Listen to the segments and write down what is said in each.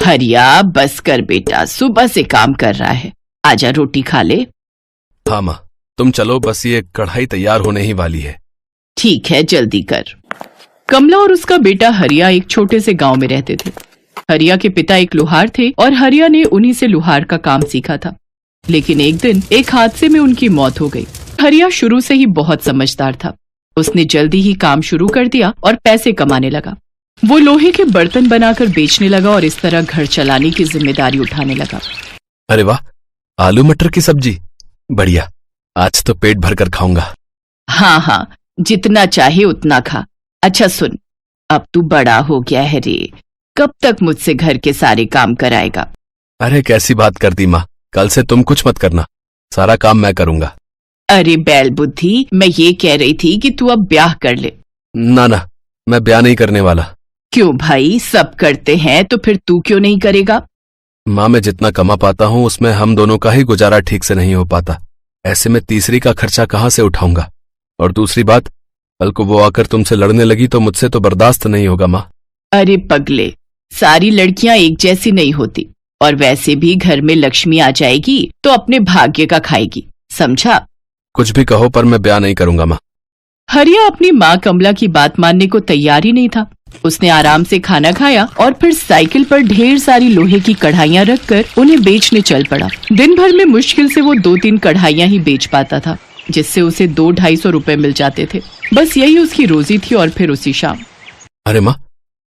हरिया बस कर बेटा, सुबह से काम कर रहा है, आजा रोटी खा ले। हाँ माँ, तुम चलो, बस ये कढ़ाई तैयार होने ही वाली है। ठीक है, जल्दी कर। कमला और उसका बेटा हरिया एक छोटे से गांव में रहते थे। हरिया के पिता एक लोहार थे और हरिया ने उन्हीं से लोहार का काम सीखा था। लेकिन एक दिन एक हादसे में उनकी मौत हो गई। हरिया शुरू से ही बहुत समझदार था। उसने जल्दी ही काम शुरू कर दिया और पैसे कमाने लगा। वो लोहे के बर्तन बनाकर बेचने लगा और इस तरह घर चलाने की जिम्मेदारी उठाने लगा। अरे वाह, आलू मटर की सब्जी, बढ़िया। आज तो पेट भर कर खाऊंगा। हाँ, जितना चाहे उतना खा। अच्छा सुन, अब तू बड़ा हो गया है रे, कब तक मुझसे घर के सारे काम कराएगा? अरे कैसी बात कर दी माँ, कल से तुम कुछ मत करना, सारा काम मैं करूंगा। अरे बैल बुद्धि, मैं ये कह रही थी कि तू अब ब्याह कर ले। ना, मैं ब्याह नहीं करने वाला। क्यों भाई, सब करते हैं तो फिर तू क्यों नहीं करेगा? माँ, मैं जितना कमा पाता हूँ उसमें हम दोनों का ही गुजारा ठीक से नहीं हो पाता। ऐसे में तीसरी का खर्चा कहाँ से उठाऊंगा? और दूसरी बात, कल को वो आकर तुमसे लड़ने लगी तो मुझसे तो बर्दाश्त नहीं होगा माँ। अरे पगले, सारी लड़कियां एक जैसी नहीं होती, और वैसे भी घर में लक्ष्मी आ जाएगी तो अपने भाग्य का खाएगी, समझा? कुछ भी कहो पर मैं ब्याह नहीं करूंगा माँ। हरिया अपनी माँ कमला की बात मानने को तैयार ही नहीं था। उसने आराम से खाना खाया और फिर साइकिल पर ढेर सारी लोहे की कढ़ाइयाँ रखकर उन्हें बेचने चल पड़ा। दिन भर में मुश्किल से वो 2-3 कढ़ाइयाँ ही बेच पाता था, जिससे उसे 200-250 रुपए मिल जाते थे। बस यही उसकी रोजी थी। और फिर उसी शाम, अरे माँ,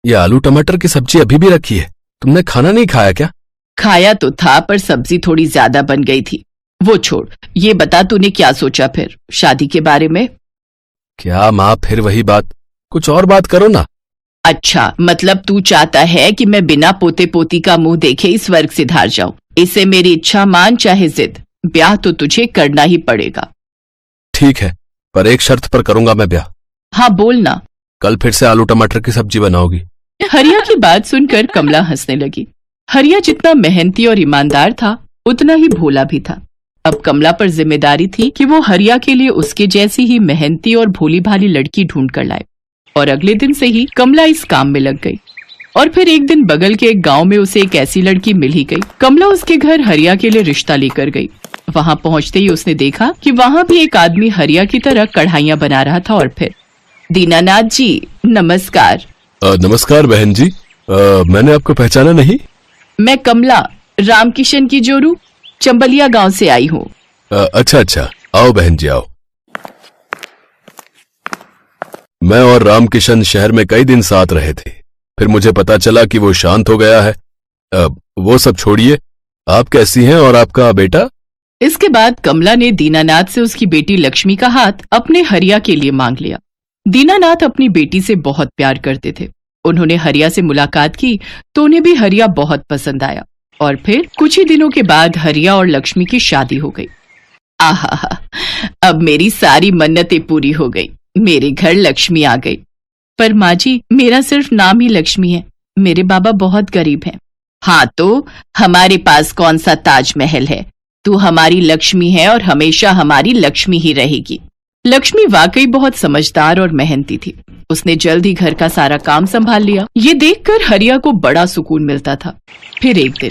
ये आलू टमाटर की सब्जी अभी भी रखी है, तुमने खाना नहीं खाया क्या? खाया तो था, पर सब्जी थोड़ी ज्यादा बन गई थी। वो छोड़, ये बता तूने क्या सोचा फिर शादी के बारे में? क्या माँ, फिर वही बात, कुछ और बात करो ना। अच्छा, मतलब तू चाहता है कि मैं बिना पोते पोती का मुंह देखे इस स्वर्ग से धार जाऊं? इसे मेरी इच्छा मान चाहे जिद, ब्याह तो तुझे करना ही पड़ेगा। ठीक है, पर एक शर्त पर करूंगा मैं ब्याह। हाँ बोलना। कल फिर से आलू टमाटर की सब्जी बनाओगी? हरिया की बात सुनकर कमला हंसने लगी। हरिया जितना मेहनती और ईमानदार था, उतना ही भोला भी था। अब कमला पर जिम्मेदारी थी कि वो हरिया के लिए उसके जैसी ही मेहनती और भोली भाली लड़की ढूंढ कर लाए। और अगले दिन से ही कमला इस काम में लग गई। और फिर एक दिन बगल के एक गांव में उसे एक ऐसी लड़की मिल ही गई। कमला उसके घर हरिया के लिए रिश्ता लेकर गई। वहां पहुंचते ही उसने देखा कि वहां भी एक आदमी हरिया की तरह कढ़ाइयाँ बना रहा था। और फिर, दीनानाथ जी नमस्कार। नमस्कार बहन जी, मैंने आपको पहचाना नहीं। मैं कमला, रामकिशन की जोरू, चंबलिया गांव से आई हूँ। अच्छा, आओ बहन जी आओ। मैं और रामकिशन शहर में कई दिन साथ रहे थे, फिर मुझे पता चला कि वो शांत हो गया है। वो सब छोड़िए, आप कैसी हैं और आपका बेटा? इसके बाद कमला ने दीनानाथ से उसकी बेटी लक्ष्मी का हाथ अपने हरिया के लिए मांग लिया। दीनानाथ अपनी बेटी से बहुत प्यार करते थे। उन्होंने हरिया से मुलाकात की तो उन्हें भी हरिया बहुत पसंद आया। और फिर कुछ ही दिनों के बाद हरिया और लक्ष्मी की शादी हो गई। आहा, अब मेरी सारी मन्नतें पूरी हो गई, मेरे घर लक्ष्मी आ गई। पर माँ जी, मेरा सिर्फ नाम ही लक्ष्मी है, मेरे बाबा बहुत गरीब हैं। हाँ तो हमारे पास कौन सा ताजमहल है, तू हमारी लक्ष्मी है और हमेशा हमारी लक्ष्मी ही रहेगी। लक्ष्मी वाकई बहुत समझदार और मेहनती थी। उसने जल्द ही घर का सारा काम संभाल लिया। ये देखकर हरिया को बड़ा सुकून मिलता था। फिर एक दिन,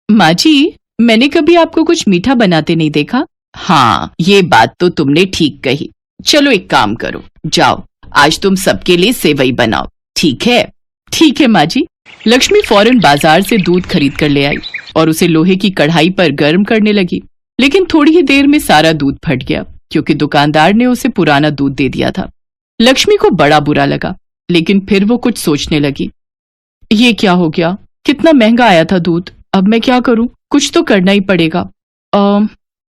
माँ जी, मैंने कभी आपको कुछ मीठा बनाते नहीं देखा। हाँ, ये बात तो तुमने ठीक कही। चलो एक काम करो, जाओ आज तुम सबके लिए सेवई बनाओ, ठीक है? ठीक है माँ जी। लक्ष्मी फौरन बाजार से दूध खरीद कर ले आई और उसे लोहे की कढ़ाई पर गर्म करने लगी। लेकिन थोड़ी ही देर में सारा दूध फट गया, क्योंकि दुकानदार ने उसे पुराना दूध दे दिया था। लक्ष्मी को बड़ा बुरा लगा, लेकिन फिर वो कुछ सोचने लगी। ये क्या हो गया, कितना महंगा आया था दूध, अब मैं क्या करूं? कुछ तो करना ही पड़ेगा।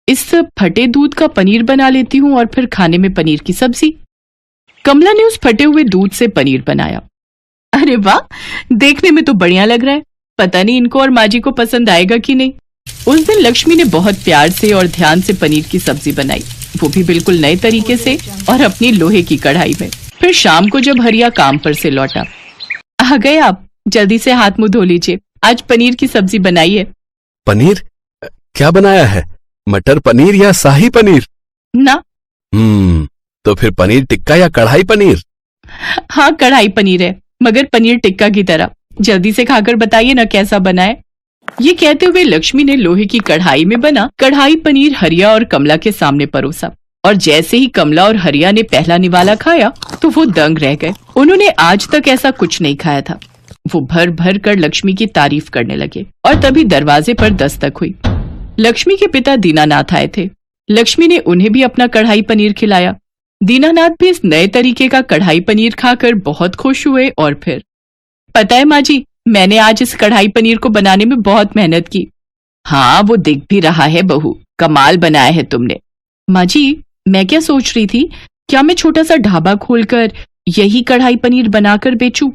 इस फटे दूध का पनीर बना लेती हूँ और फिर खाने में पनीर की सब्जी। कमला ने उस फटे हुए दूध से पनीर बनाया। अरे वाह, देखने में तो बढ़िया लग रहा है, पता नहीं इनको और माँ जी को पसंद आएगा कि नहीं। उस दिन लक्ष्मी ने बहुत प्यार से और ध्यान से पनीर की सब्जी बनाई, वो भी बिल्कुल नए तरीके से और अपनी लोहे की कढ़ाई में। फिर शाम को जब हरिया काम पर से लौटा, आ गए आप, जल्दी से हाथ मुंह धो लीजिए, आज पनीर की सब्जी बनाई है। पनीर? क्या बनाया है, मटर पनीर या शाही पनीर? ना। तो फिर पनीर टिक्का या कढ़ाई पनीर? हाँ, कढ़ाई पनीर है, मगर पनीर टिक्का की तरह। जल्दी से खाकर बताइए ना कैसा बना है। ये कहते हुए लक्ष्मी ने लोहे की कढ़ाई में बना कढ़ाई पनीर हरिया और कमला के सामने परोसा। और जैसे ही कमला और हरिया ने पहला निवाला खाया तो वो दंग रह गए। उन्होंने आज तक ऐसा कुछ नहीं खाया था। वो भर भर कर लक्ष्मी की तारीफ करने लगे और तभी दरवाजे पर दस्तक हुई। लक्ष्मी के पिता दीनानाथ आए थे। लक्ष्मी ने उन्हें भी अपना कढ़ाई पनीर खिलाया। दीनानाथ भी इस नए तरीके का कढ़ाई पनीर खाकर बहुत खुश हुए और फिर, पता है माँ जी, मैंने आज इस कढ़ाई पनीर को बनाने में बहुत मेहनत की। हाँ, वो दिख भी रहा है बहू, कमाल बनाया है तुमने। माँ जी, मैं क्या सोच रही थी, क्या मैं छोटा सा ढाबा खोलकर यही कढ़ाई पनीर बनाकर बेचूं?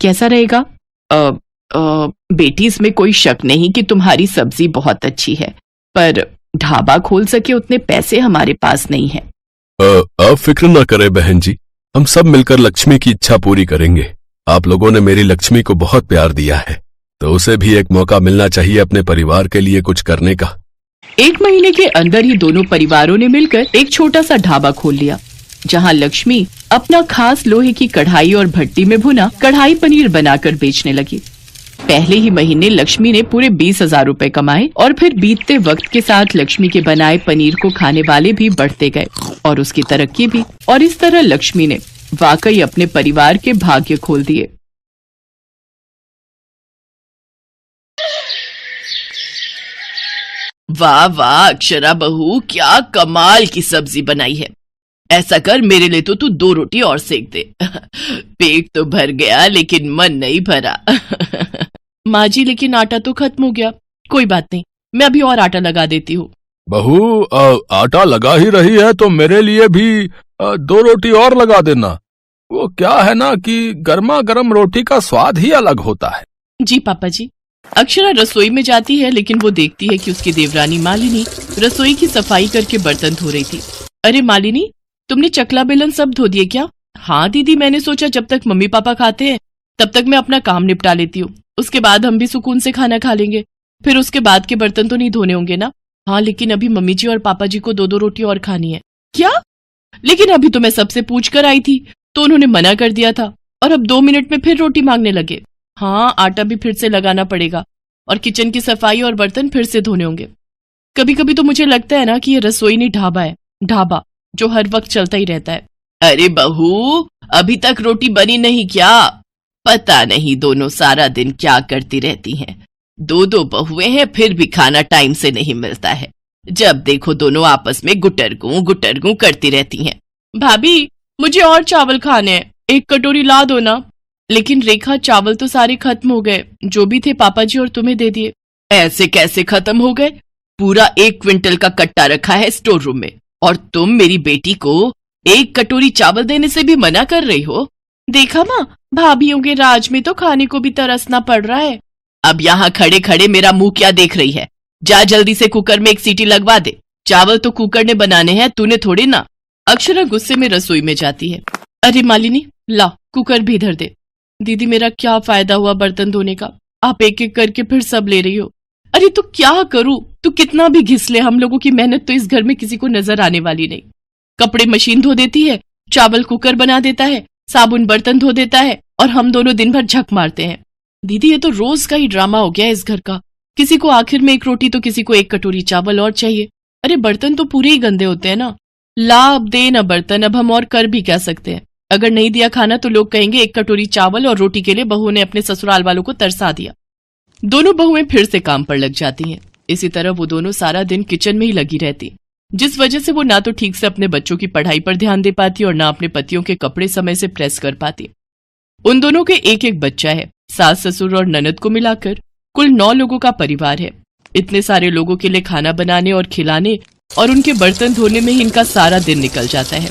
कैसा रहेगा? बेटी, इसमें कोई शक नहीं कि तुम्हारी सब्जी बहुत अच्छी है, पर ढाबा खोल सके उतने पैसे हमारे पास नहीं है। आप फिक्र ना करें बहन जी, हम सब मिलकर लक्ष्मी की इच्छा पूरी करेंगे। आप लोगों ने मेरी लक्ष्मी को बहुत प्यार दिया है, तो उसे भी एक मौका मिलना चाहिए अपने परिवार के लिए कुछ करने का। 1 महीने के अंदर ही दोनों परिवारों ने मिलकर एक छोटा सा ढाबा खोल लिया, जहां लक्ष्मी अपना खास लोहे की कढ़ाई और भट्टी में भुना कढ़ाई पनीर बनाकर बेचने लगी। पहले ही महीने लक्ष्मी ने पूरे 20,000 रुपए कमाए और फिर बीतते वक्त के साथ लक्ष्मी के बनाए पनीर को खाने वाले भी बढ़ते गए और उसकी तरक्की भी। और इस तरह लक्ष्मी ने वाकई अपने परिवार के भाग्य खोल दिए। वाह वाह अक्षरा बहू, क्या कमाल की सब्जी बनाई है। ऐसा कर, मेरे लिए तो तू 2 रोटी और सेक दे। पेट तो भर गया लेकिन मन नहीं भरा। माँ जी, लेकिन आटा तो खत्म हो गया। कोई बात नहीं, मैं अभी और आटा लगा देती हूँ। बहू, आटा लगा ही रही है तो मेरे लिए भी 2 रोटी और लगा देना। वो क्या है ना कि गर्मा गर्म रोटी का स्वाद ही अलग होता है। जी पापा जी। अक्षरा रसोई में जाती है, लेकिन वो देखती है कि उसकी देवरानी मालिनी रसोई की सफाई करके बर्तन धो रही थी। अरे मालिनी, तुमने चकला बेलन सब धो दिए क्या? हाँ दीदी, मैंने सोचा जब तक मम्मी पापा खाते हैं तब तक मैं अपना काम निपटा लेती हूँ, उसके बाद हम भी सुकून से खाना खा लेंगे। फिर उसके बाद के बर्तन तो नहीं धोने होंगे ना? हाँ, लेकिन अभी मम्मी जी और पापा जी को 2-2 रोटी और खानी है। क्या? लेकिन अभी तो मैं सबसे पूछ कर आई थी तो उन्होंने मना कर दिया था, और अब 2 मिनट में फिर रोटी मांगने लगे। हाँ, आटा भी फिर से लगाना पड़ेगा और किचन की सफाई और बर्तन फिर से धोने होंगे। कभी कभी तो मुझे लगता है ना कि ये रसोई नहीं ढाबा है, ढाबा जो हर वक्त चलता ही रहता है। अरे बहू, अभी तक रोटी बनी नहीं क्या? पता नहीं दोनों सारा दिन क्या करती रहती हैं। 2-2 बहुएं हैं, फिर भी खाना टाइम से नहीं मिलता है। जब देखो दोनों आपस में गुटरगू करती रहती हैं। भाभी, मुझे और चावल खाने हैं, 1 कटोरी ला दो ना। लेकिन रेखा, चावल तो सारे खत्म हो गए, जो भी थे पापा जी और तुम्हें दे दिए। ऐसे कैसे खत्म हो गए? पूरा 1 क्विंटल का कट्टा रखा है स्टोर रूम में, और तुम मेरी बेटी को 1 कटोरी चावल देने से भी मना कर रही हो। देखा माँ, भाभीयों के राज में तो खाने को भी तरसना पड़ रहा है। अब यहाँ खड़े खड़े मेरा मुंह क्या देख रही है? जा जल्दी से कुकर में 1 सीटी लगवा दे। चावल तो कुकर ने बनाने हैं, तूने थोड़ी ना। अक्षरा गुस्से में रसोई में जाती है। अरे मालिनी, ला कुकर भी इधर दे। दीदी, मेरा क्या फायदा हुआ बर्तन धोने का? आप एक एक करके फिर सब ले रही हो। अरे तो क्या करूं? तू कितना भी घिस ले, हम लोगों की मेहनत तो इस घर में किसी को नजर आने वाली नहीं। कपड़े मशीन धो देती है, चावल कुकर बना देता है, साबुन बर्तन धो देता है, और हम दोनों दिन भर झक मारते हैं। दीदी, ये तो रोज का ही ड्रामा हो गया है इस घर का। किसी को आखिर में 1 रोटी तो किसी को 1 कटोरी चावल और चाहिए। अरे बर्तन तो पूरे ही गंदे होते हैं ना। ला अब दे ना बर्तन, अब हम और कर भी क्या सकते हैं। अगर नहीं दिया खाना तो लोग कहेंगे 1 कटोरी चावल और रोटी के लिए बहू ने अपने ससुराल वालों को तरसा दिया। दोनों बहुएं फिर से काम पर लग जाती हैं। इसी तरह वो दोनों सारा दिन किचन में ही लगी रहती, जिस वजह से वो ना तो ठीक से अपने बच्चों की पढ़ाई पर ध्यान दे पाती और ना अपने पतियों के कपड़े समय से प्रेस कर पाती। उन दोनों के एक बच्चा है। सास ससुर और ननद को मिलाकर कुल 9 लोगों का परिवार है। इतने सारे लोगों के लिए खाना बनाने और खिलाने और उनके बर्तन धोने में ही इनका सारा दिन निकल जाता है।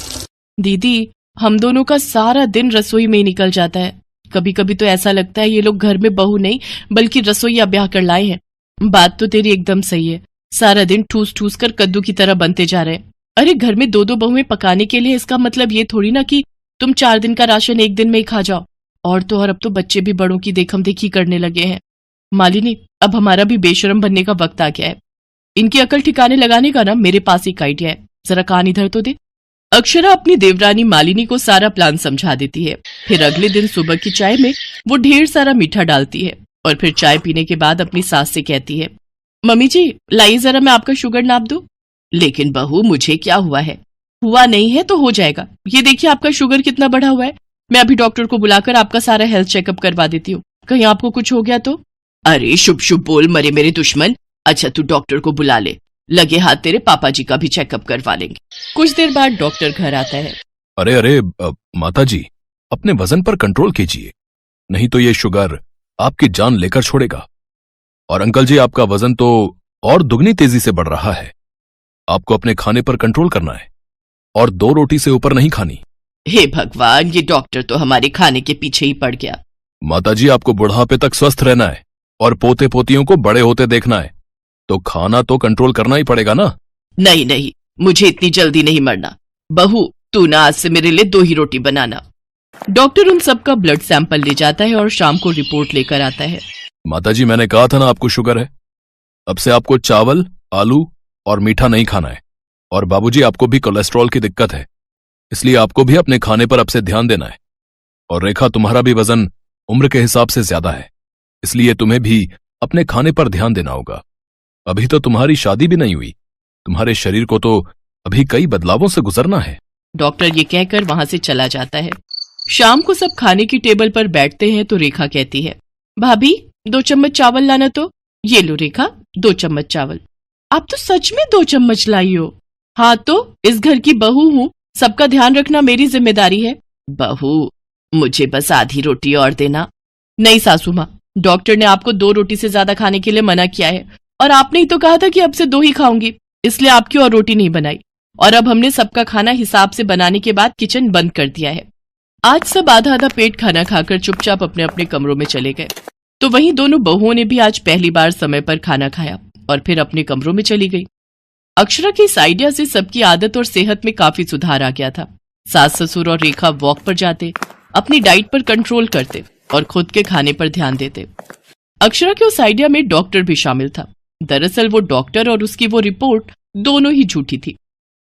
दीदी, हम दोनों का सारा दिन रसोई में ही निकल जाता है। कभी कभी तो ऐसा लगता है ये लोग घर में बहू नहीं बल्कि रसोईया ब्याह कर लाए हैं। बात तो तेरी एकदम सही है, सारा दिन ठूस ठूस कर कद्दू की तरह बनते जा रहे हैं। अरे घर में 2-2 बहुएं पकाने के लिए, इसका मतलब ये थोड़ी ना कि तुम 4 दिन का राशन 1 दिन में ही खा जाओ। और तो और अब तो बच्चे भी बड़ों की देखम देखी करने लगे हैं। मालिनी, अब हमारा भी बेशरम बनने का वक्त आ गया है। इनकी अकल ठिकाने लगाने का ना मेरे पास एक आइडिया है, जरा कान इधर तो दे। अक्षरा अपनी देवरानी मालिनी को सारा प्लान समझा देती है। फिर अगले दिन सुबह की चाय में वो ढेर सारा मीठा डालती है और फिर चाय पीने के बाद अपनी सास से कहती है, मम्मी जी लाइए जरा मैं आपका शुगर नाप दूं। लेकिन बहू मुझे क्या हुआ है? हुआ नहीं है तो हो जाएगा। ये देखिए आपका शुगर कितना बढ़ा हुआ है। मैं अभी डॉक्टर को बुलाकर आपका सारा हेल्थ चेकअप करवा देती हूँ, कहीं आपको कुछ हो गया तो। अरे शुभ शुभ बोल मरे मेरे दुश्मन। अच्छा तू डॉक्टर को बुला ले, लगे हाथ तेरे पापा जी का भी चेकअप करवा लेंगे। कुछ देर बाद डॉक्टर घर आता है। अरे अरे माता जी, अपने वजन पर कंट्रोल कीजिए, नहीं तो ये शुगर आपकी जान लेकर छोड़ेगा। और अंकल जी, आपका वजन तो और दुगनी तेजी से बढ़ रहा है। आपको अपने खाने पर कंट्रोल करना है और 2 रोटी से ऊपर नहीं खानी। हे भगवान, ये डॉक्टर तो हमारे खाने के पीछे ही पड़ गया। माता जी, आपको बुढ़ापे तक स्वस्थ रहना है और पोते पोतियों को बड़े होते देखना है, तो खाना तो कंट्रोल करना ही पड़ेगा ना। नहीं नहीं, मुझे इतनी जल्दी नहीं मरना। बहू तू ना आज से मेरे लिए 2 ही रोटी बनाना। डॉक्टर उन सबका ब्लड सैंपल ले जाता है और शाम को रिपोर्ट लेकर आता है। माता जी, मैंने कहा था ना आपको शुगर है। अब से आपको चावल, आलू और मीठा नहीं खाना है। और बाबूजी, आपको भी कोलेस्ट्रॉल की दिक्कत है, इसलिए आपको भी अपने खाने पर अब से ध्यान देना है। और रेखा, तुम्हारा भी वजन उम्र के हिसाब से ज्यादा है, इसलिए तुम्हें भी अपने खाने पर ध्यान देना होगा। अभी तो तुम्हारी शादी भी नहीं हुई, तुम्हारे शरीर को तो अभी कई बदलावों से गुजरना है। डॉक्टर ये कहकर वहां से चला जाता है। शाम को सब खाने की टेबल पर बैठते हैं तो रेखा कहती है, भाभी 2 चम्मच चावल लाना तो। ये लो रेखा, 2 चम्मच चावल। आप तो सच में 2 चम्मच लाई हो। हाँ तो इस घर की बहू हूँ, सबका ध्यान रखना मेरी जिम्मेदारी है। बहू मुझे बस आधी रोटी और देना। नहीं सासू माँ, डॉक्टर ने आपको 2 रोटी से ज्यादा खाने के लिए मना किया है और आपने ही तो कहा था कि अब से 2 ही खाऊंगी, इसलिए आपकी और रोटी नहीं बनाई। और अब हमने सबका खाना हिसाब से बनाने के बाद किचन बंद कर दिया है। आज सब आधा आधा पेट खाना खाकर चुपचाप अपने अपने कमरों में चले गए। तो वहीं दोनों बहुओं ने भी आज पहली बार समय पर खाना खाया और फिर अपने कमरों में चली गई। अक्षरा के इस आइडिया से सबकी आदत और सेहत में काफी सुधार आ गया था। सास ससुर और रेखा वॉक पर जाते, अपनी डाइट पर कंट्रोल करते और खुद के खाने पर ध्यान देते। अक्षरा के उस आइडिया में डॉक्टर भी शामिल था। दरअसल वो डॉक्टर और उसकी वो रिपोर्ट दोनों ही झूठी थी।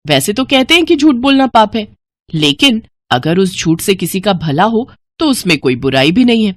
वैसे तो कहते हैं कि झूठ बोलना पाप है, लेकिन अगर उस झूठ से किसी का भला हो तो उसमें कोई बुराई भी नहीं है।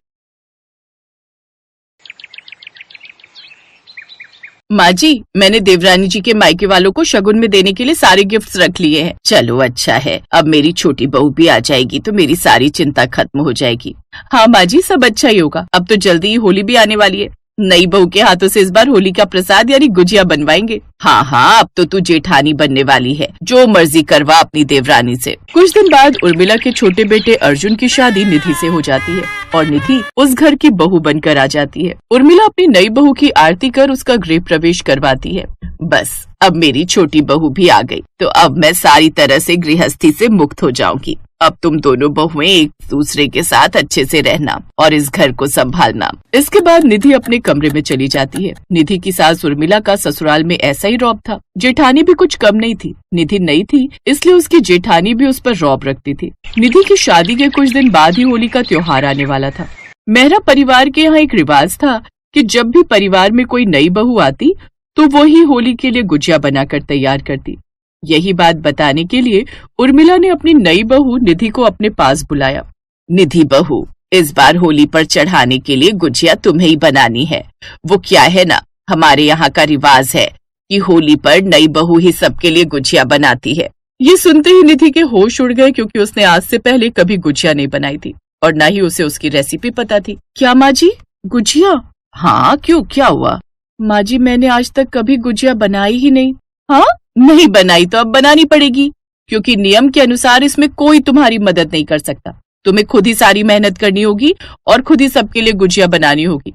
माँ जी, मैंने देवरानी जी के मायके वालों को शगुन में देने के लिए सारे गिफ्ट्स रख लिए हैं। चलो अच्छा है, अब मेरी छोटी बहू भी आ जाएगी तो मेरी सारी चिंता खत्म हो जाएगी। हाँ माँ जी, सब अच्छा ही होगा। अब तो जल्दी ही होली भी आने वाली है। नई बहू के हाथों से इस बार होली का प्रसाद यानी गुजिया बनवाएंगे। हाँ हाँ, अब तो तू जेठानी बनने वाली है, जो मर्जी करवा अपनी देवरानी से। कुछ दिन बाद उर्मिला के छोटे बेटे अर्जुन की शादी निधि से हो जाती है और निधि उस घर की बहू बनकर आ जाती है। उर्मिला अपनी नई बहू की आरती कर उसका गृह प्रवेश करवाती है। बस अब मेरी छोटी बहू भी आ गई, तो अब मैं सारी तरह से गृहस्थी से मुक्त हो जाऊंगी। अब तुम दोनों बहुएं एक दूसरे के साथ अच्छे से रहना और इस घर को संभालना। इसके बाद निधि अपने कमरे में चली जाती है। निधि की सास उर्मिला का ससुराल में ऐसा ही रौब था। जेठानी भी कुछ कम नहीं थी। निधि नई थी, इसलिए उसकी जेठानी भी उस पर रौब रखती थी। निधि की शादी के कुछ दिन बाद ही होली का त्योहार आने वाला था। मेहरा परिवार के यहाँ एक रिवाज था कि जब भी परिवार में कोई नई बहू आती तो वो ही होली के लिए गुजिया बनाकर तैयार करती। यही बात बताने के लिए उर्मिला ने अपनी नई बहू निधि को अपने पास बुलाया। निधि बहू, इस बार होली पर चढ़ाने के लिए गुजिया तुम्हें ही बनानी है। वो क्या है ना, हमारे यहाँ का रिवाज है कि होली पर नई बहू ही सबके लिए गुजिया बनाती है। ये सुनते ही निधि के होश उड़ गए, क्योंकि उसने आज से पहले कभी गुजिया नहीं बनाई थी और न ही उसे उसकी रेसिपी पता थी। क्या माँ जी, गुजिया? हाँ क्यों, क्या हुआ? माँ जी, मैंने आज तक कभी गुजिया बनाई ही नहीं। हाँ, नहीं बनाई तो अब बनानी पड़ेगी, क्योंकि नियम के अनुसार इसमें कोई तुम्हारी मदद नहीं कर सकता। तुम्हें खुद ही सारी मेहनत करनी होगी और खुद ही सबके लिए गुजिया बनानी होगी।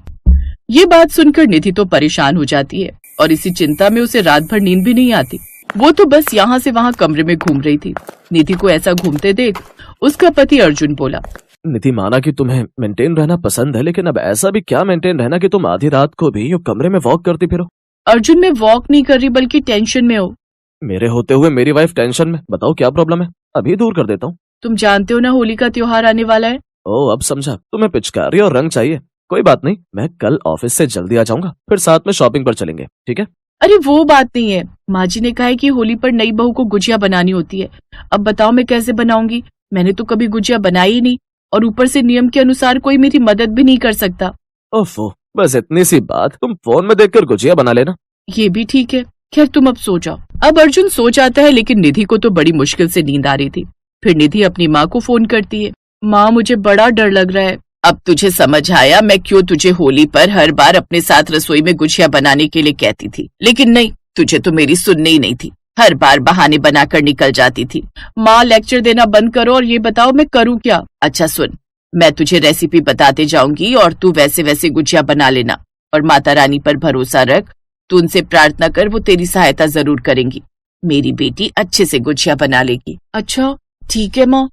ये बात सुनकर निधि तो परेशान हो जाती है और इसी चिंता में उसे रात भर नींद भी नहीं आती। वो तो बस यहाँ से वहाँ कमरे में घूम रही थी। निधि को ऐसा घूमते देख उसका पति अर्जुन बोला, निधि, माना कि तुम्हें मेंटेन रहना पसंद है, लेकिन अब ऐसा भी क्या मेंटेन रहना कि तुम आधी रात को भी यूं कमरे में वॉक करती फिरो। अर्जुन, मैं वॉक नहीं कर रही बल्कि टेंशन में हो। मेरे होते हुए मेरी वाइफ टेंशन में? बताओ क्या प्रॉब्लम है, अभी दूर कर देता हूँ। तुम जानते हो ना होली का त्योहार आने वाला है। ओह, अब समझा, तुम्हें पिचकारी और रंग चाहिए। कोई बात नहीं, मैं कल ऑफिस से जल्दी आ जाऊंगा, फिर साथ में शॉपिंग पर चलेंगे, ठीक है? अरे वो बात नहीं है, माँ जी ने कहा है कि होली पर नई बहू को गुजिया बनानी होती है। अब बताओ मैं कैसे बनाऊंगी, मैंने तो कभी गुजिया बनाई ही नहीं, और ऊपर से नियम के अनुसार कोई मेरी मदद भी नहीं कर सकता। ओफो, बस इतनी सी बात, तुम फोन में देखकर गुजिया बना लेना। ये भी ठीक है, खैर तुम अब सो जाओ। अब अर्जुन सो जाता है, लेकिन निधि को तो बड़ी मुश्किल से नींद आ रही थी। फिर निधि अपनी माँ को फोन करती है। माँ, मुझे बड़ा डर लग रहा है। अब तुझे समझ आया मैं क्यों तुझे होली पर हर बार अपने साथ रसोई में गुजिया बनाने के लिए कहती थी, लेकिन नहीं, तुझे तो मेरी सुननी ही नहीं थी, हर बार बहाने बनाकर निकल जाती थी। माँ, लेक्चर देना बंद करो और ये बताओ मैं करूँ क्या। अच्छा सुन, मैं तुझे रेसिपी बताते जाऊंगी और तू वैसे वैसे गुजिया बना लेना, और माता रानी पर भरोसा रख, तू उनसे प्रार्थना कर, वो तेरी सहायता जरूर करेंगी। मेरी बेटी अच्छे से गुजिया बना लेगी। अच्छा ठीक है माँ।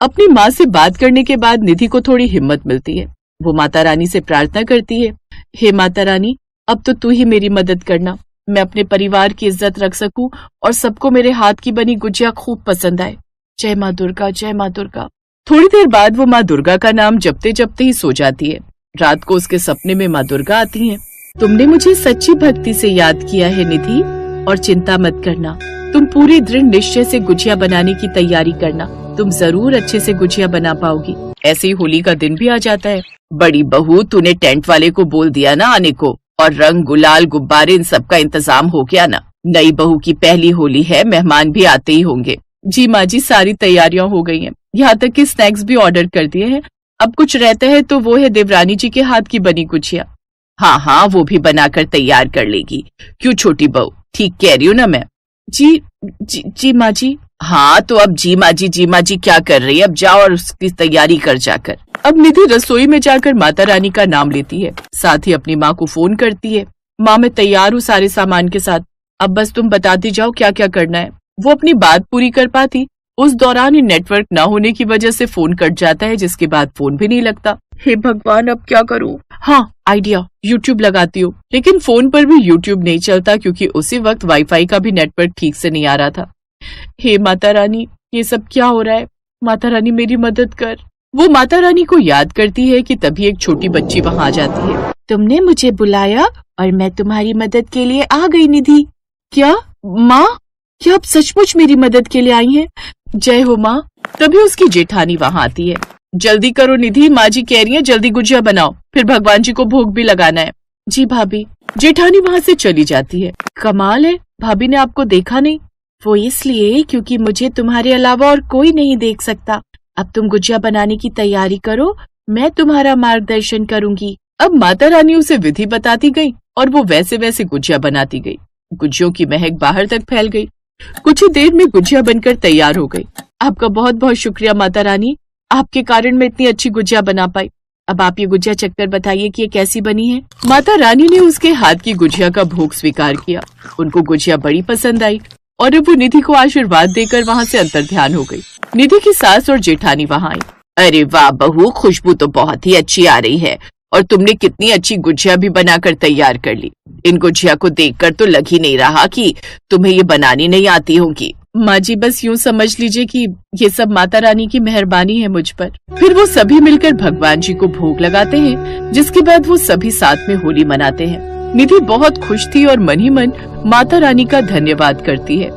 अपनी माँ से बात करने के बाद निधि को थोड़ी हिम्मत मिलती है। वो माता रानी से प्रार्थना करती है, हे माता रानी, अब तो तू ही मेरी मदद करना, मैं अपने परिवार की इज्जत रख सकूं और सबको मेरे हाथ की बनी गुजिया खूब पसंद आए। जय माँ दुर्गा, जय माँ दुर्गा। थोड़ी देर बाद वो माँ दुर्गा का नाम जपते जपते ही सो जाती है। रात को उसके सपने में माँ दुर्गा आती हैं। तुमने मुझे सच्ची भक्ति से याद किया है निधि, और चिंता मत करना, तुम पूरी दृढ़ निश्चय से गुजिया बनाने की तैयारी करना, तुम जरूर अच्छे से गुजिया बना पाओगी। ऐसे ही होली का दिन भी आ जाता है। बड़ी बहू, तूने टेंट वाले को बोल दिया ना आने को, और रंग गुलाल गुब्बारे इन सब का इंतजाम हो गया ना? नई बहू की पहली होली है, मेहमान भी आते ही होंगे। जी माँ जी, सारी तैयारियां हो गई हैं, यहाँ तक कि स्नैक्स भी ऑर्डर कर दिए हैं। अब कुछ रहता है तो वो है देवरानी जी के हाथ की बनी गुजिया। हाँ हाँ, वो भी बनाकर तैयार कर लेगी। क्यों छोटी बहू, ठीक कह रही हूँ ना मैं? जी माँ जी। हाँ तो अब जी माँ जी क्या कर रही है? अब जाओ और उसकी तैयारी कर जाकर। अब निधि रसोई में जाकर माता रानी का नाम लेती है, साथ ही अपनी माँ को फोन करती है। माँ, मैं तैयार हूँ सारे सामान के साथ, अब बस तुम बताती जाओ क्या क्या करना है। वो अपनी बात पूरी कर पाती, उस दौरान ही नेटवर्क न होने की वजह से फोन कट जाता है, जिसके बाद फोन भी नहीं लगता। हे भगवान, अब क्या करूँ? हाँ आइडिया, यूट्यूब लगाती हूँ। लेकिन फोन पर भी यूट्यूब नहीं चलता, क्योंकि उसी वक्त वाईफाई का भी नेटवर्क ठीक से नहीं आ रहा था। हे माता रानी, ये सब क्या हो रहा है? माता रानी मेरी मदद कर। वो माता रानी को याद करती है कि तभी एक छोटी बच्ची वहाँ आ जाती है। तुमने मुझे बुलाया और मैं तुम्हारी मदद के लिए आ गई निधि। क्या माँ, क्या आप सचमुच मेरी मदद के लिए आई हैं? जय हो माँ। तभी उसकी जेठानी वहाँ आती है। जल्दी करो निधि, माँ जी कह रही है जल्दी गुजिया बनाओ, फिर भगवान जी को भोग भी लगाना है। जी भाभी। जेठानी वहाँ से चली जाती है। कमाल है, भाभी ने आपको देखा नहीं। वो इसलिए क्योंकि मुझे तुम्हारे अलावा और कोई नहीं देख सकता। अब तुम गुजिया बनाने की तैयारी करो, मैं तुम्हारा मार्गदर्शन करूंगी। अब माता रानी उसे विधि बताती गई और वो वैसे वैसे गुजिया बनाती गई। गुजियों की महक बाहर तक फैल गई। कुछ ही देर में गुजिया बनकर तैयार हो गई। आपका बहुत बहुत शुक्रिया माता रानी, आपके कारण मैं इतनी अच्छी गुजिया बना पाई। अब आप ये गुजिया चखकर बताइए कि ये कैसी बनी है। माता रानी ने उसके हाथ की गुजिया का भोग स्वीकार किया। उनको गुजिया बड़ी पसंद आई और अब वो निधि को आशीर्वाद देकर वहाँ से अंतर्ध्यान हो गई। निधि की सास और जेठानी वहाँ आई। अरे वाह बहू, खुशबू तो बहुत ही अच्छी आ रही है, और तुमने कितनी अच्छी गुजिया भी बनाकर तैयार कर ली। इन गुजिया को देखकर तो लग ही नहीं रहा कि तुम्हें ये बनानी नहीं आती होगी। माँ जी, बस यूँ समझ लीजिए कि ये सब माता रानी की मेहरबानी है मुझ पर। फिर वो सभी मिलकर भगवान जी को भोग लगाते हैं, जिसके बाद वो सभी साथ में होली मनाते हैं। निधि बहुत खुश थी और मन ही मन माता रानी का धन्यवाद करती है।